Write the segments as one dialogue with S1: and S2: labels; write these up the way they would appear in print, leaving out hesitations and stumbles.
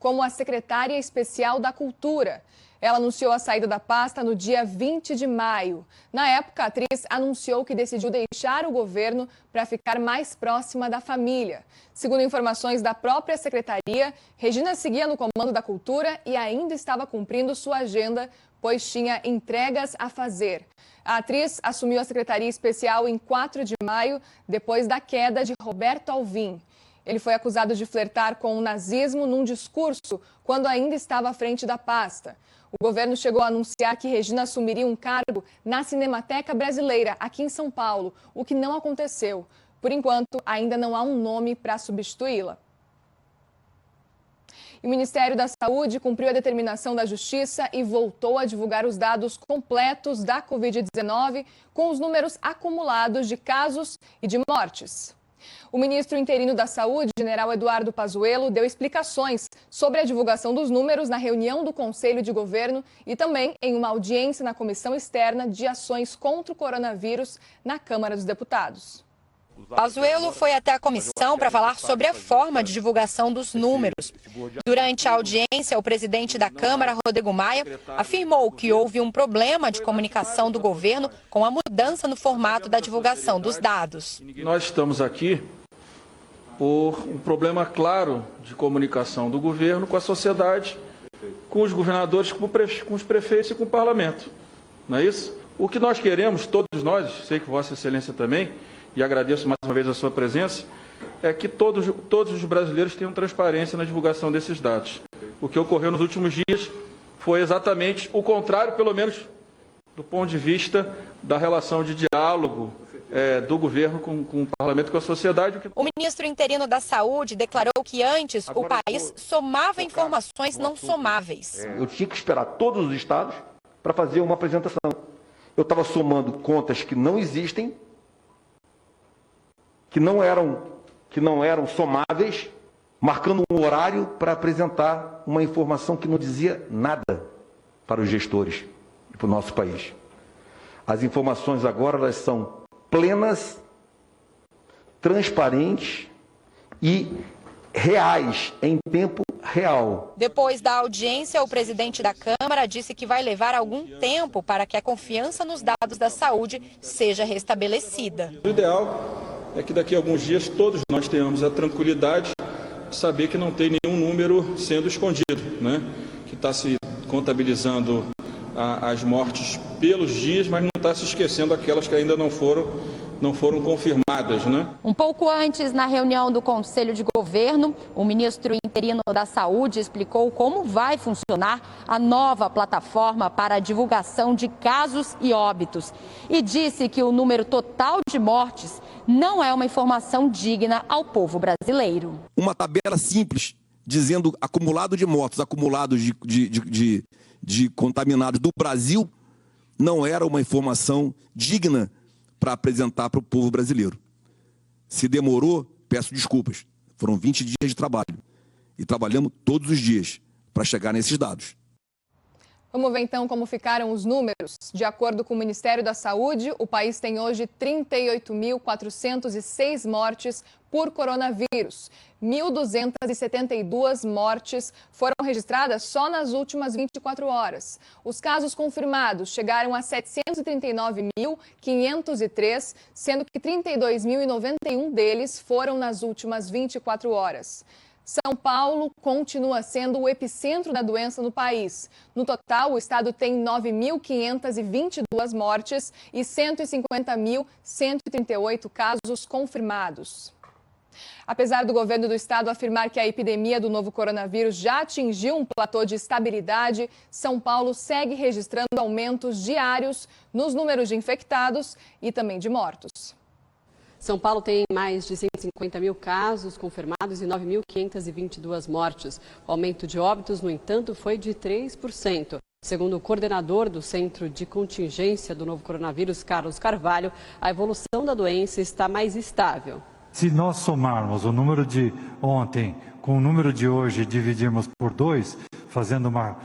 S1: como a secretária especial da Cultura. Ela anunciou a saída da pasta no dia 20 de maio. Na época, a atriz anunciou que decidiu deixar o governo para ficar mais próxima da família. Segundo informações da própria secretaria, Regina seguia no comando da Cultura e ainda estava cumprindo sua agenda, pois tinha entregas a fazer. A atriz assumiu a secretaria especial em 4 de maio, depois da queda de Roberto Alvim. Ele foi acusado de flertar com o nazismo num discurso quando ainda estava à frente da pasta. O governo chegou a anunciar que Regina assumiria um cargo na Cinemateca Brasileira, aqui em São Paulo, o que não aconteceu. Por enquanto, ainda não há um nome para substituí-la. E o Ministério da Saúde cumpriu a determinação da Justiça e voltou a divulgar os dados completos da Covid-19 com os números acumulados de casos e de mortes. O ministro interino da Saúde, general Eduardo Pazuello, deu explicações sobre a divulgação dos números na reunião do Conselho de Governo e também em uma audiência na Comissão Externa de Ações contra o Coronavírus na Câmara dos Deputados.
S2: Pazuello foi até a comissão para falar sobre a forma de divulgação dos números. Durante a audiência, o presidente da Câmara, Rodrigo Maia, afirmou que houve um problema de comunicação do governo com a mudança no formato da divulgação dos dados.
S3: Nós estamos aqui por um problema claro de comunicação do governo com a sociedade, com os governadores, com os prefeitos e com o parlamento. Não é isso? O que nós queremos, todos nós, sei que Vossa Excelência também, e agradeço mais uma vez a sua presença, é que todos os brasileiros tenham transparência na divulgação desses dados. O que ocorreu nos últimos dias foi exatamente o contrário, pelo menos do ponto de vista da relação de diálogo do governo com o parlamento, com a sociedade.
S2: O ministro interino da Saúde declarou que antes o país somava informações não somáveis.
S4: Eu tinha que esperar todos os estados para fazer uma apresentação. Eu estava somando contas que não existem, que não eram somáveis, marcando um horário para apresentar uma informação que não dizia nada para os gestores e para o nosso país. As informações agora elas são plenas, transparentes e reais, em tempo real.
S2: Depois da audiência, o presidente da Câmara disse que vai levar algum tempo para que a confiança nos dados da saúde seja restabelecida.
S3: O ideal é que daqui a alguns dias todos nós tenhamos a tranquilidade de saber que não tem nenhum número sendo escondido, né? Que está se contabilizando as mortes pelos dias, mas não está se esquecendo aquelas que ainda não foram confirmadas, né?
S2: Um pouco antes, na reunião do Conselho de Governo, o ministro interino da Saúde explicou como vai funcionar a nova plataforma para a divulgação de casos e óbitos e disse que o número total de mortes não é uma informação digna ao povo brasileiro.
S5: Uma tabela simples dizendo acumulado de mortos, acumulados de contaminados do Brasil, não era uma informação digna para apresentar para o povo brasileiro. Se demorou, peço desculpas. Foram 20 dias de trabalho. E trabalhamos todos os dias para chegar nesses dados.
S1: Vamos ver então como ficaram os números. De acordo com o Ministério da Saúde, o país tem hoje 38.406 mortes por coronavírus. 1.272 mortes foram registradas só nas últimas 24 horas. Os casos confirmados chegaram a 739.503, sendo que 32.091 deles foram nas últimas 24 horas. São Paulo continua sendo o epicentro da doença no país. No total, o estado tem 9.522 mortes e 150.138 casos confirmados. Apesar do governo do estado afirmar que a epidemia do novo coronavírus já atingiu um platô de estabilidade, São Paulo segue registrando aumentos diários nos números de infectados e também de mortos.
S6: São Paulo tem mais de 150 mil casos confirmados e 9.522 mortes. O aumento de óbitos, no entanto, foi de 3%. Segundo o coordenador do Centro de Contingência do novo coronavírus, Carlos Carvalho, a evolução da doença está mais estável.
S7: Se nós somarmos o número de ontem com o número de hoje e dividirmos por 2, fazendo uma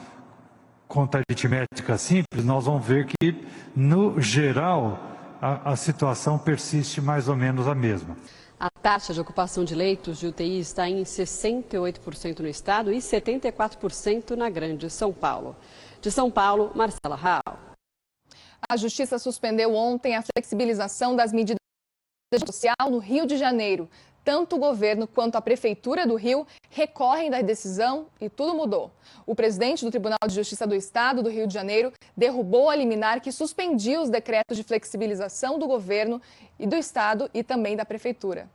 S7: conta aritmética simples, nós vamos ver que, no geral, a situação persiste mais ou menos a mesma.
S6: A taxa de ocupação de leitos de UTI está em 68% no estado e 74% na Grande São Paulo. De São Paulo, Marcela Raal.
S1: A Justiça suspendeu ontem a flexibilização das medidas social no Rio de Janeiro. Tanto o governo quanto a Prefeitura do Rio recorrem da decisão e tudo mudou. O presidente do Tribunal de Justiça do Estado do Rio de Janeiro derrubou a liminar que suspendia os decretos de flexibilização do governo e do Estado e também da Prefeitura.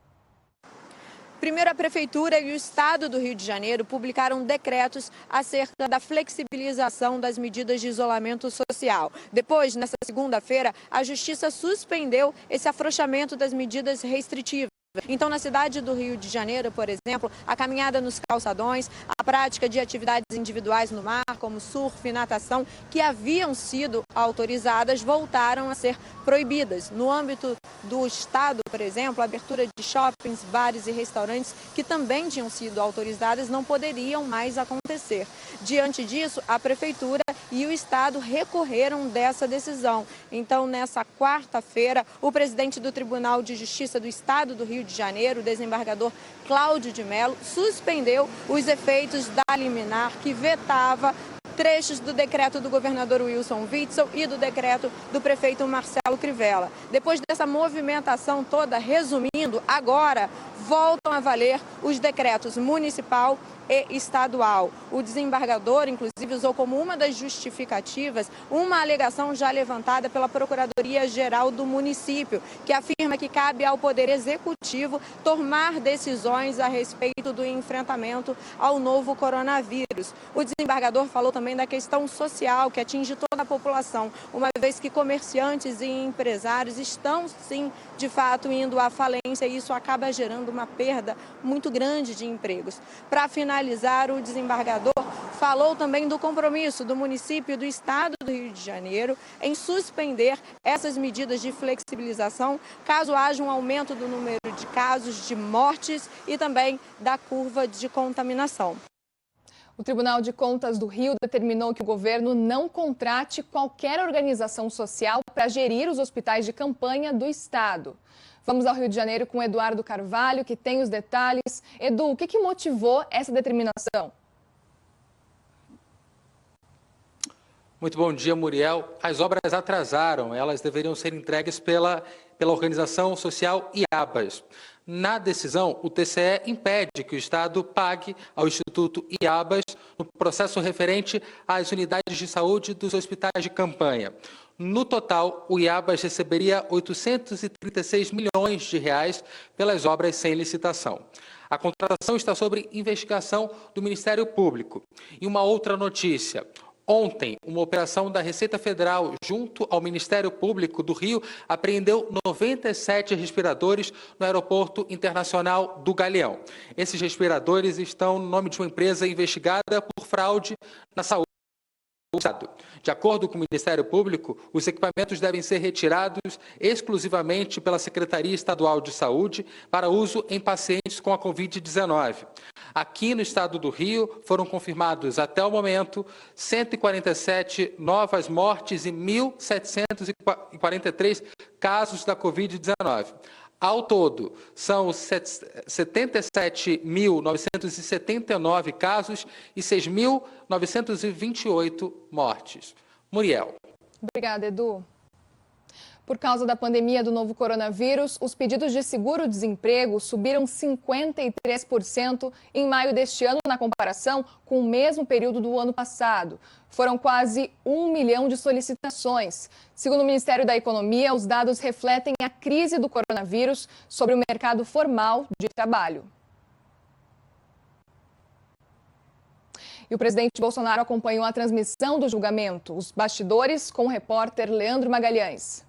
S8: Primeiro, a Prefeitura e o Estado do Rio de Janeiro publicaram decretos acerca da flexibilização das medidas de isolamento social. Depois, nessa segunda-feira, a Justiça suspendeu esse afrouxamento das medidas restritivas. Então, na cidade do Rio de Janeiro, por exemplo, a caminhada nos calçadões, a prática de atividades individuais no mar, como surf e natação, que haviam sido autorizadas, voltaram a ser proibidas. No âmbito do Estado, por exemplo, a abertura de shoppings, bares e restaurantes que também tinham sido autorizadas não poderiam mais acontecer. Diante disso, a Prefeitura e o Estado recorreram dessa decisão. Então, nessa quarta-feira, o presidente do Tribunal de Justiça do Estado do Rio de Janeiro, o desembargador Cláudio de Mello, suspendeu os efeitos da liminar que vetava trechos do decreto do governador Wilson Witzel e do decreto do prefeito Marcelo Crivella. Depois dessa movimentação toda, resumindo, agora voltam a valer os decretos municipal e estadual. O desembargador, inclusive, usou como uma das justificativas uma alegação já levantada pela Procuradoria-Geral do município, que afirma que cabe ao Poder Executivo tomar decisões a respeito do enfrentamento ao novo coronavírus. O desembargador falou também da questão social, que atinge toda a população, uma vez que comerciantes e empresários estão, sim, de fato, indo à falência e isso acaba gerando uma perda muito grande de empregos. Para finalizar, o desembargador falou também do compromisso do município e do Estado do Rio de Janeiro em suspender essas medidas de flexibilização caso haja um aumento do número de casos de mortes e também da curva de contaminação.
S1: O Tribunal de Contas do Rio determinou que o governo não contrate qualquer organização social para gerir os hospitais de campanha do Estado. Vamos ao Rio de Janeiro com Eduardo Carvalho, que tem os detalhes. Edu, o que motivou essa determinação?
S9: Muito bom dia, Muriel. As obras atrasaram, elas deveriam ser entregues pela organização social IABAS. Na decisão, o TCE impede que o Estado pague ao Instituto IABAS no processo referente às unidades de saúde dos hospitais de campanha. No total, o IABAS receberia 836 milhões de reais pelas obras sem licitação. A contratação está sob investigação do Ministério Público. E uma outra notícia. Ontem, uma operação da Receita Federal junto ao Ministério Público do Rio apreendeu 97 respiradores no Aeroporto Internacional do Galeão. Esses respiradores estão no nome de uma empresa investigada por fraude na saúde. De acordo com o Ministério Público, os equipamentos devem ser retirados exclusivamente pela Secretaria Estadual de Saúde para uso em pacientes com a Covid-19. Aqui no estado do Rio, foram confirmados até o momento 147 novas mortes e 1.743 casos da Covid-19. Ao todo, são 77.979 casos e 6.928 mortes. Muriel.
S1: Obrigada, Edu. Por causa da pandemia do novo coronavírus, os pedidos de seguro-desemprego subiram 53% em maio deste ano, na comparação com o mesmo período do ano passado. Foram quase 1 milhão de solicitações. Segundo o Ministério da Economia, os dados refletem a crise do coronavírus sobre o mercado formal de trabalho. E o presidente Bolsonaro acompanhou a transmissão do julgamento. Os bastidores com o repórter Leandro Magalhães.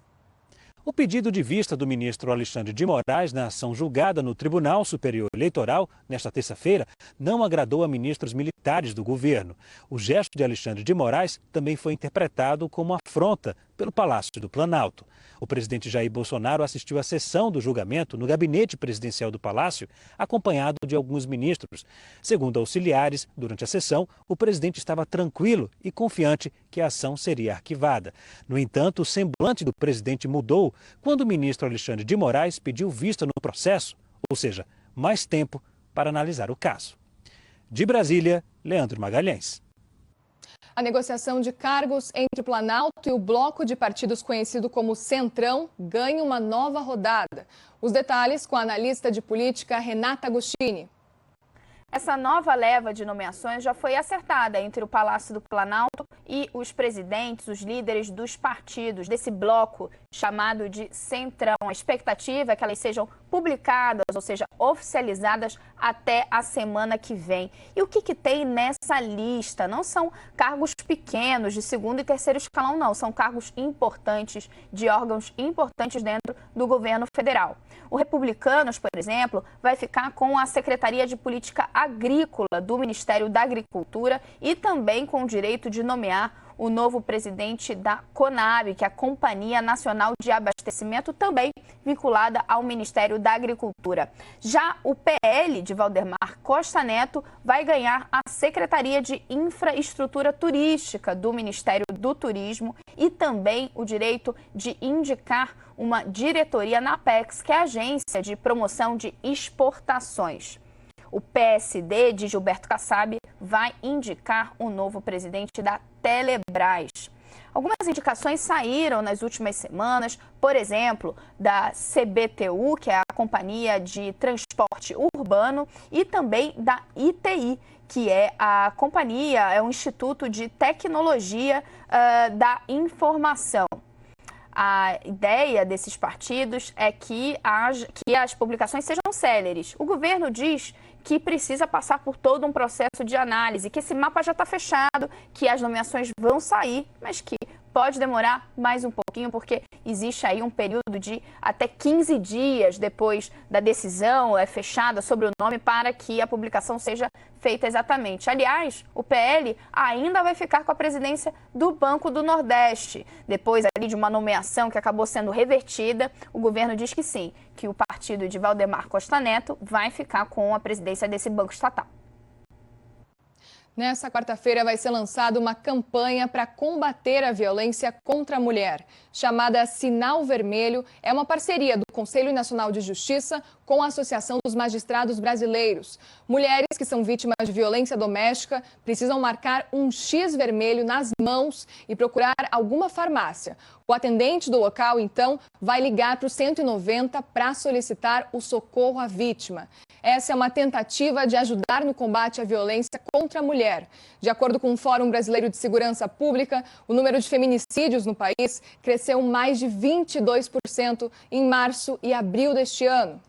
S10: O pedido de vista do ministro Alexandre de Moraes na ação julgada no Tribunal Superior Eleitoral, nesta terça-feira, não agradou a ministros militares do governo. O gesto de Alexandre de Moraes também foi interpretado como afronta pelo Palácio do Planalto. O presidente Jair Bolsonaro assistiu à sessão do julgamento no gabinete presidencial do Palácio, acompanhado de alguns ministros. Segundo auxiliares, durante a sessão, o presidente estava tranquilo e confiante que a ação seria arquivada. No entanto, o semblante do presidente mudou quando o ministro Alexandre de Moraes pediu vista no processo. ou seja, mais tempo para analisar o caso. De Brasília, Leandro Magalhães.
S1: A negociação de cargos entre o Planalto e o bloco de partidos conhecido como Centrão ganha uma nova rodada. Os detalhes com a analista de política Renata Agostini.
S11: Essa nova leva de nomeações já foi acertada entre o Palácio do Planalto e os presidentes, os líderes dos partidos desse bloco chamado de Centrão. A expectativa é que elas sejam publicadas, ou seja, oficializadas até a semana que vem. E o que tem nessa lista? Não são cargos pequenos de segundo e terceiro escalão, não. São cargos importantes, de órgãos importantes dentro do governo federal. O Republicanos, por exemplo, vai ficar com a Secretaria de Política Agrícola do Ministério da Agricultura e também com o direito de nomear o novo presidente da CONAB, que é a Companhia Nacional de Abastecimento, também vinculada ao Ministério da Agricultura. Já o PL de Valdemar Costa Neto vai ganhar a Secretaria de Infraestrutura Turística do Ministério do Turismo e também o direito de indicar uma diretoria na Apex, que é a Agência de Promoção de Exportações. O PSD de Gilberto Kassab vai indicar o novo presidente da Telebrás. Algumas indicações saíram nas últimas semanas, por exemplo, da CBTU, que é a Companhia de Transporte Urbano, e também da ITI, que é a companhia, é um Instituto de Tecnologia da Informação. A ideia desses partidos é que as publicações sejam céleres. O governo diz que precisa passar por todo um processo de análise, que esse mapa já está fechado, que as nomeações vão sair, mas que pode demorar mais um pouquinho, porque existe aí um período de até 15 dias depois da decisão fechada sobre o nome para que a publicação seja feita exatamente. Aliás, o PL ainda vai ficar com a presidência do Banco do Nordeste. Depois ali de uma nomeação que acabou sendo revertida, o governo diz que sim, que o partido de Valdemar Costa Neto vai ficar com a presidência desse banco estatal.
S1: Nessa quarta-feira vai ser lançada uma campanha para combater a violência contra a mulher. Chamada Sinal Vermelho, é uma parceria do Conselho Nacional de Justiça com a Associação dos Magistrados Brasileiros. Mulheres que são vítimas de violência doméstica precisam marcar um X vermelho nas mãos e procurar alguma farmácia. O atendente do local, então, vai ligar para o 190 para solicitar o socorro à vítima. Essa é uma tentativa de ajudar no combate à violência contra a mulher. De acordo com o Fórum Brasileiro de Segurança Pública, o número de feminicídios no país cresceu mais de 22% em março e abril deste ano.